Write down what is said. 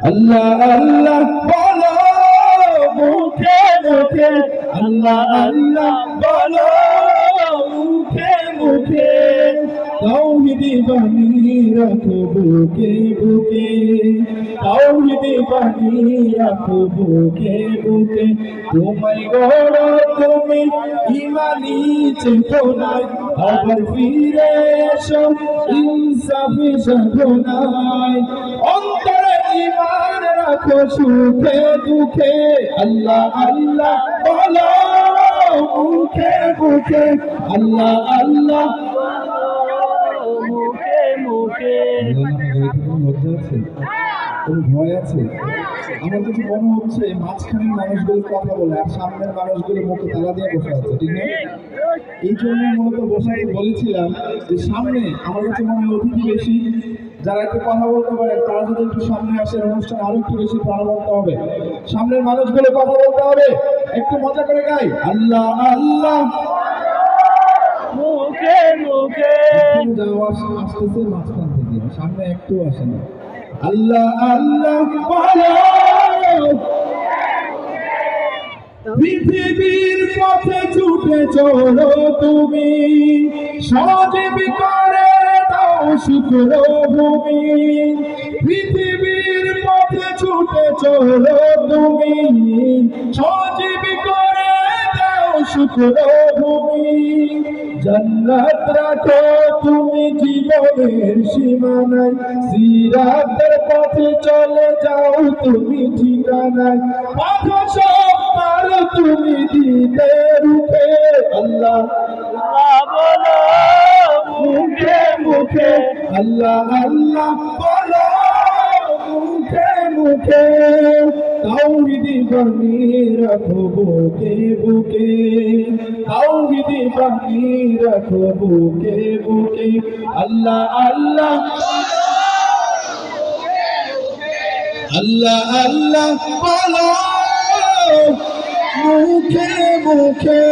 আল্লাহ আল্লাহ বলো মুখে মুখে, আল্লাহ আল্লাহ বলো মুখে মুখে, তাওহীদি বাণী রাখো বুকে বুকে, তাওহীদি বাণী রাখো বুকে বুকে। তোমায় গড় তুমি ইমানি চেতনায়, আবার ফিরে এসো ইনসাফি সাধনায়। অন্তরে ইমান রাখো সুখে দুঃখে, আল্লাহ আল্লাহ বলো মুখে মুখে, আল্লাহ আল্লাহ মুখে মুখে। লজ্জা আছে, কোনো ভয় আছে? আমার কাছে মনে হচ্ছে মাঝখানের মানুষগুলো কথা বলে আর সামনের মানুষগুলো মুখে তালা দিয়ে বসে আছে, ঠিক না? এই জন্য মূলত বসাই বলেছিলাম যে সামনে আমার কাছে মনে হয় অতিথি বেশি, যারা একটু কথা বলতে পারে তারা যদি একটু সামনে আসে অনুষ্ঠান আরো একটু বেশি প্রাণবন্ত হবে। সামনের মানুষগুলো কথা বলতে হবে, একটু মজা করে গাই আল্লাহ আল্লাহ মুখে মুখে। যাওয়া আসতেছে মাঝখান থেকে, সামনে একটু আসে না। আল্লাহ আল্লাহ বলো পৃথিবীর পথে ছুটে চলো তুমি, সজীব করে দাও শুকর ভূমি। পৃথিবীর পথে ছুটে চলো তুমি, সজীব করে দাও শুকর ভূমি। জান্নাত রাখো তুমি জীবনের সীমানায়, সিরাতের পথে চলে যাও তুমি ঠিকানায়। পথ সব পারো তুমি দিতে রূপে, আল্লাহ বলো মুখে মুখে, আল্লাহ আল্লাহ বলো মুখে মুখে। তাওহীদি বাণী রাখো বুকে বুকে, তাওহীদি বাণী রাখো বুকে বুকে, আল্লাহ আল্লাহ আল্লাহ আল্লাহ বলো মুখে মুখে।